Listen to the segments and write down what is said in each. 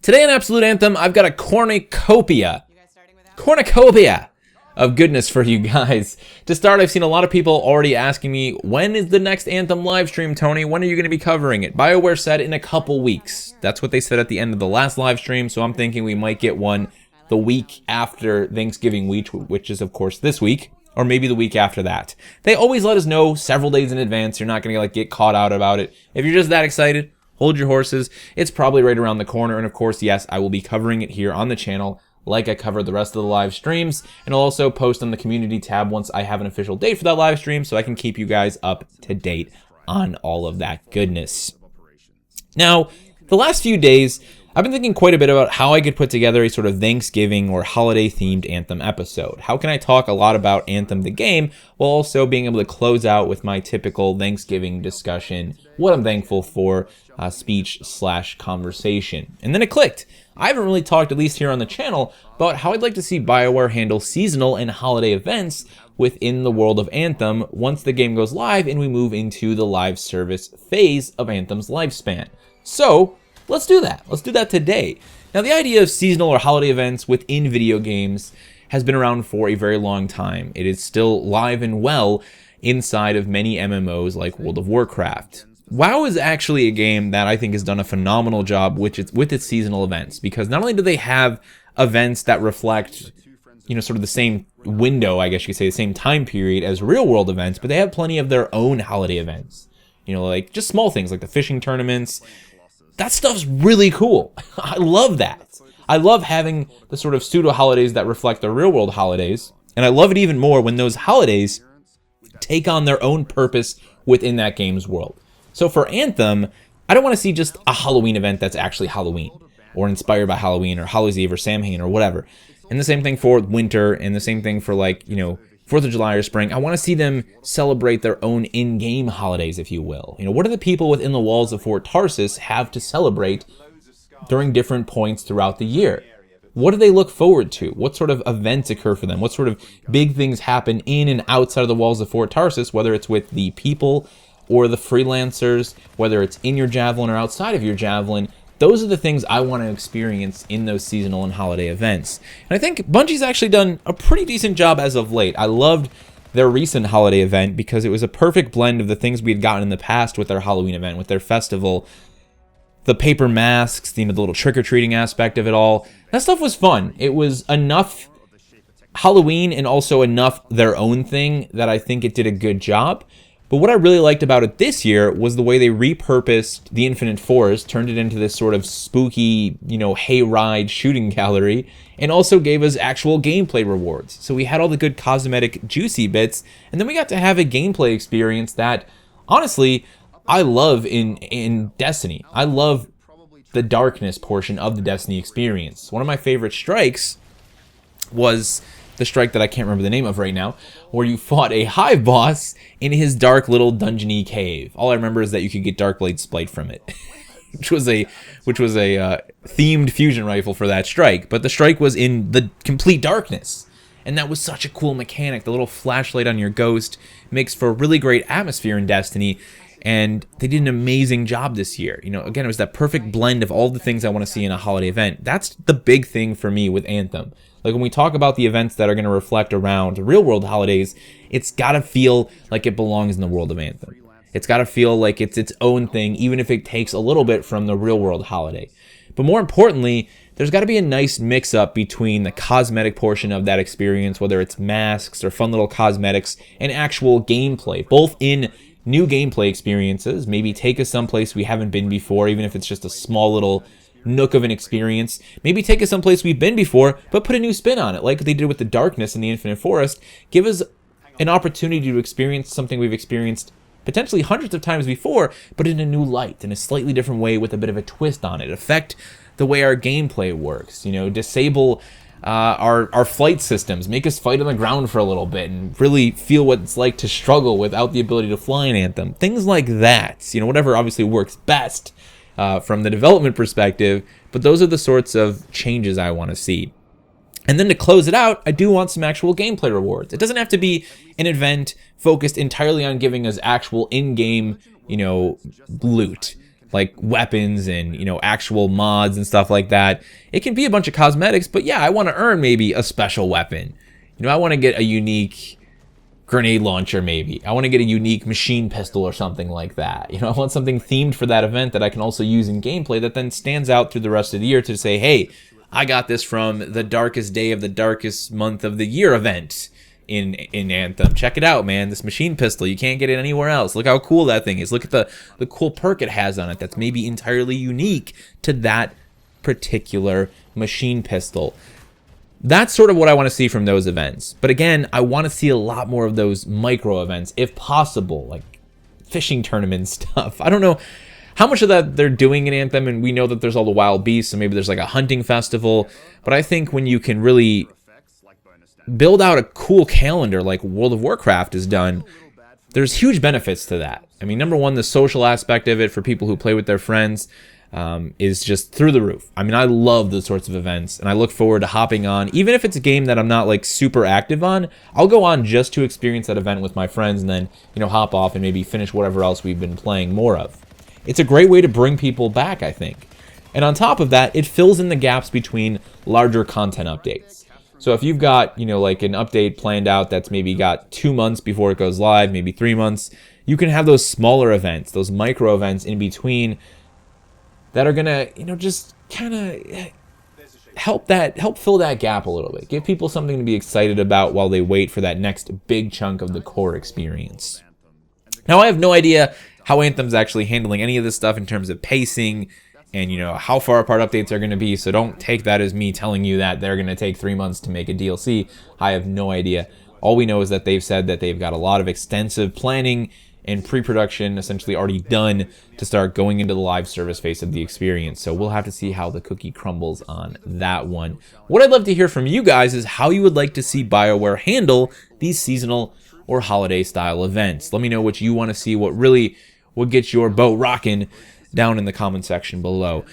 Today on Absolute Anthem, I've got a cornucopia of goodness for you guys. To start, I've seen a lot of people already asking me, when is the next Anthem live stream, Tony? When are you going to be covering it? BioWare said in a couple weeks. That's what they said at the end of the last live stream, so I'm thinking we might get one the week after Thanksgiving week, which is, of course, this week, or maybe the week after that. They always let us know several days in advance. You're not going to get caught out about it. If you're just that excited, hold your horses. It's probably right around the corner, and of course, yes, I will be covering it here on the channel like I covered the rest of the live streams, and I'll also post on the community tab once I have an official date for that live stream so I can keep you guys up to date on all of that goodness. Now, the last few days, I've been thinking quite a bit about how I could put together a sort of Thanksgiving or holiday-themed Anthem episode. How can I talk a lot about Anthem the game while also being able to close out with my typical Thanksgiving discussion, what I'm thankful for, speech/conversation. And then it clicked. I haven't really talked, at least here on the channel, about how I'd like to see BioWare handle seasonal and holiday events within the world of Anthem once the game goes live and we move into the live service phase of Anthem's lifespan. So, let's do that. Let's do that today. Now, the idea of seasonal or holiday events within video games has been around for a very long time. It is still live and well inside of many MMOs like World of Warcraft. WoW is actually a game that I think has done a phenomenal job with its seasonal events, because not only do they have events that reflect, sort of the same window, I guess you could say, the same time period as real-world events, but they have plenty of their own holiday events. Like just small things like the fishing tournaments. That stuff's really cool. I love that. I love having the sort of pseudo-holidays that reflect the real-world holidays, and I love it even more when those holidays take on their own purpose within that game's world. So for Anthem, I don't want to see just a Halloween event that's actually Halloween, or inspired by Halloween, or Hallows Eve, or Samhain, or whatever. And the same thing for winter, and the same thing for 4th of July or spring. I want to see them celebrate their own in-game holidays, if you will. What do the people within the walls of Fort Tarsis have to celebrate during different points throughout the year? What do they look forward to? What sort of events occur for them? What sort of big things happen in and outside of the walls of Fort Tarsis, whether it's with the people or the freelancers, whether it's in your Javelin or outside of your Javelin? Those are the things I want to experience in those seasonal and holiday events. And I think Bungie's actually done a pretty decent job as of late. I loved their recent holiday event because it was a perfect blend of the things we had gotten in the past with their Halloween event, with their festival, the paper masks, the little trick-or-treating aspect of it all. That stuff was fun. It was enough Halloween and also enough their own thing that I think it did a good job. But what I really liked about it this year was the way they repurposed the Infinite Forest, turned it into this sort of spooky, hayride shooting gallery, and also gave us actual gameplay rewards. So we had all the good cosmetic juicy bits, and then we got to have a gameplay experience that, honestly, I love in Destiny. I love the darkness portion of the Destiny experience. One of my favorite strikes was the strike that I can't remember the name of right now, where you fought a hive boss in his dark little dungeony cave. All I remember is that you could get Darkblade Splite from it, which was a themed fusion rifle for that strike. But the strike was in the complete darkness, and that was such a cool mechanic. The little flashlight on your ghost makes for a really great atmosphere in Destiny, and they did an amazing job this year. Again, it was that perfect blend of all the things I want to see in a holiday event. That's the big thing for me with Anthem. Like when we talk about the events that are going to reflect around real-world holidays, it's got to feel like it belongs in the world of Anthem. It's got to feel like it's its own thing, even if it takes a little bit from the real-world holiday. But more importantly, there's got to be a nice mix-up between the cosmetic portion of that experience, whether it's masks or fun little cosmetics, and actual gameplay, both in new gameplay experiences. Maybe take us someplace we haven't been before, even if it's just a small little nook of an experience. Maybe take us someplace we've been before, but put a new spin on it, like they did with the darkness in the Infinite Forest. Give us an opportunity to experience something we've experienced potentially hundreds of times before, but in a new light, in a slightly different way with a bit of a twist on it. Affect the way our gameplay works. Disable our flight systems. Make us fight on the ground for a little bit and really feel what it's like to struggle without the ability to fly in Anthem. Things like that. Whatever obviously works best from the development perspective, but those are the sorts of changes I want to see. And then to close it out, I do want some actual gameplay rewards. It doesn't have to be an event focused entirely on giving us actual in-game, loot. like weapons and, you know, actual mods and stuff like that. It can be a bunch of cosmetics, but yeah, I want to earn maybe a special weapon. You know, I want to get a unique grenade launcher maybe. I want to get a unique machine pistol or something like that. You know, I want something themed for that event that I can also use in gameplay that then stands out through the rest of the year to say, hey, I got this from the darkest day of the darkest month of the year event in Anthem. Check it out, man. This machine pistol, you can't get it anywhere else. Look how cool that thing is. Look at the cool perk it has on it that's maybe entirely unique to that particular machine pistol. That's sort of what I want to see from those events. But again, I want to see a lot more of those micro events, if possible, like fishing tournament stuff. I don't know how much of that they're doing in Anthem, and we know that there's all the wild beasts, so maybe there's like a hunting festival. But I think when you can really build out a cool calendar like World of Warcraft has done, there's huge benefits to that. I mean, number one, the social aspect of it for people who play with their friends is just through the roof. I mean, I love those sorts of events, and I look forward to hopping on. Even if it's a game that I'm not like super active on, I'll go on just to experience that event with my friends and then, you know, hop off and maybe finish whatever else we've been playing more of. It's a great way to bring people back, I think. And on top of that, it fills in the gaps between larger content updates. So if you've got, you know, like an update planned out that's maybe got 2 months before it goes live, maybe 3 months, you can have those smaller events, those micro events in between that are gonna, you know, just kind of help fill that gap a little bit. Give people something to be excited about while they wait for that next big chunk of the core experience. Now, I have no idea how Anthem's actually handling any of this stuff in terms of pacing and, you know, how far apart updates are going to be, so don't take that as me telling you that they're going to take 3 months to make a DLC. I have no idea. All we know is that they've said that they've got a lot of extensive planning and pre-production essentially already done to start going into the live service phase of the experience. So we'll have to see how the cookie crumbles on that one. What I'd love to hear from you guys is how you would like to see BioWare handle these seasonal or holiday style events. Let me know what you want to see, what really would get your boat rocking down in the comment section below.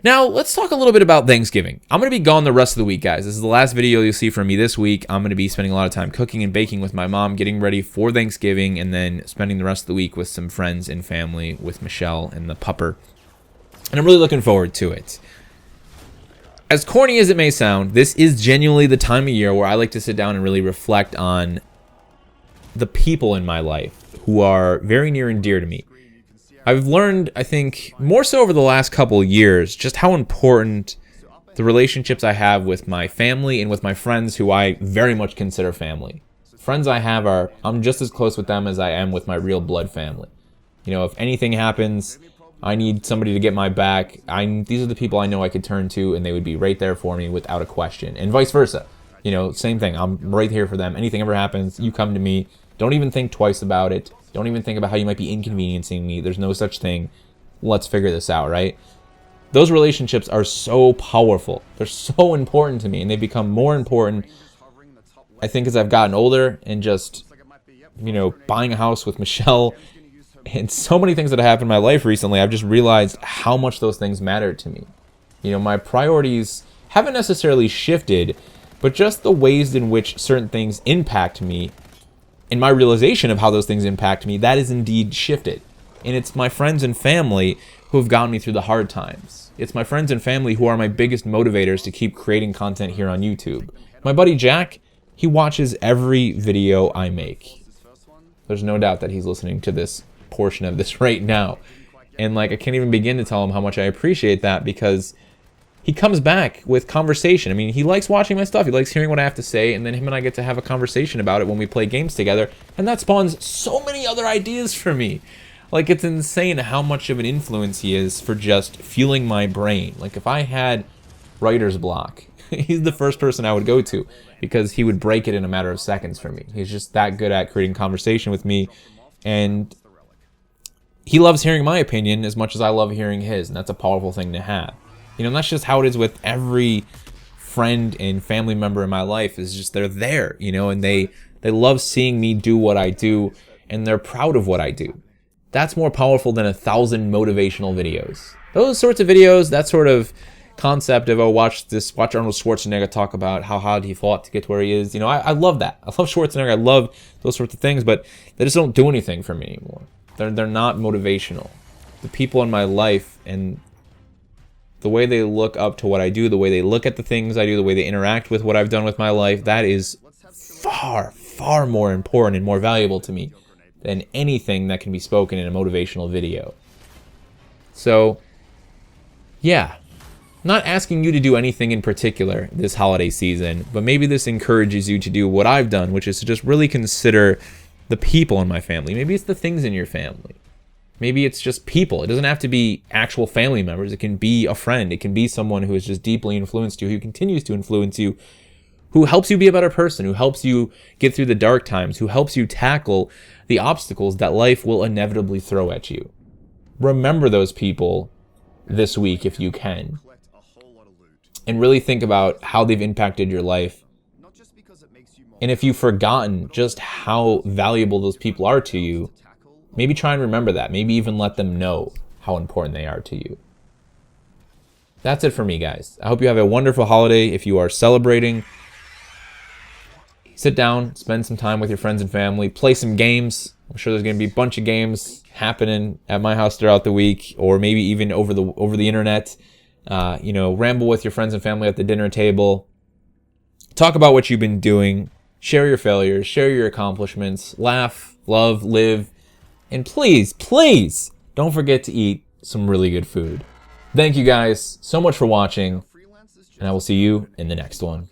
Now, let's talk a little bit about Thanksgiving. I'm going to be gone the rest of the week, guys. This is the last video you'll see from me this week. I'm going to be spending a lot of time cooking and baking with my mom, getting ready for Thanksgiving, and then spending the rest of the week with some friends and family, with Michelle and the pupper. And I'm really looking forward to it. As corny as it may sound, this is genuinely the time of year where I like to sit down and really reflect on the people in my life who are very near and dear to me. I've learned, I think, more so over the last couple years, just how important the relationships I have with my family and with my friends who I very much consider family. Friends I have I'm just as close with them as I am with my real blood family. You know, if anything happens, I need somebody to get my back, these are the people I know I could turn to, and they would be right there for me without a question. And vice versa. You know, same thing. I'm right here for them. Anything ever happens, you come to me. Don't even think twice about it. Don't even think about how you might be inconveniencing me. There's no such thing. Let's figure this out, right? Those relationships are so powerful. They're so important to me, and they've become more important, I think, as I've gotten older and just, you know, buying a house with Michelle and so many things that have happened in my life recently. I've just realized how much those things matter to me. You know, my priorities haven't necessarily shifted, but just the ways in which certain things impact me and my realization of how those things impact me, that is indeed shifted. And it's my friends and family who have gotten me through the hard times. It's my friends and family who are my biggest motivators to keep creating content here on YouTube. My buddy Jack, he watches every video I make. There's no doubt that he's listening to this portion of this right now. And like, I can't even begin to tell him how much I appreciate that, because he comes back with conversation. I mean, he likes watching my stuff. He likes hearing what I have to say, and then him and I get to have a conversation about it when we play games together, and that spawns so many other ideas for me. Like, it's insane how much of an influence he is for just fueling my brain. Like, if I had writer's block, he's the first person I would go to, because he would break it in a matter of seconds for me. He's just that good at creating conversation with me, and he loves hearing my opinion as much as I love hearing his, and that's a powerful thing to have. You know, and that's just how it is with every friend and family member in my life, is just they're there, you know, and they love seeing me do what I do, and they're proud of what I do. That's more powerful than 1,000 motivational videos. Those sorts of videos, that sort of concept of, oh, watch Arnold Schwarzenegger talk about how hard he fought to get to where he is. You know, I love that. I love Schwarzenegger. I love those sorts of things, but they just don't do anything for me anymore. They're not motivational. the people in my life and the way they look up to what I do, the way they look at the things I do, the way they interact with what I've done with my life, that is far, far more important and more valuable to me than anything that can be spoken in a motivational video. So, yeah. I'm not asking you to do anything in particular this holiday season, but maybe this encourages you to do what I've done, which is to just really consider the people in my family. Maybe it's the things in your family. Maybe it's just people. It doesn't have to be actual family members. It can be a friend. It can be someone who has just deeply influenced you, who continues to influence you, who helps you be a better person, who helps you get through the dark times, who helps you tackle the obstacles that life will inevitably throw at you. Remember those people this week if you can. And really think about how they've impacted your life. And if you've forgotten just how valuable those people are to you, maybe try and remember that. Maybe even let them know how important they are to you. That's it for me, guys. I hope you have a wonderful holiday. If you are celebrating, sit down, spend some time with your friends and family, play some games. I'm sure there's going to be a bunch of games happening at my house throughout the week, or maybe even over the internet. Ramble with your friends and family at the dinner table. Talk about what you've been doing. Share your failures. Share your accomplishments. Laugh, love, live. And please, please, don't forget to eat some really good food. Thank you guys so much for watching, and I will see you in the next one.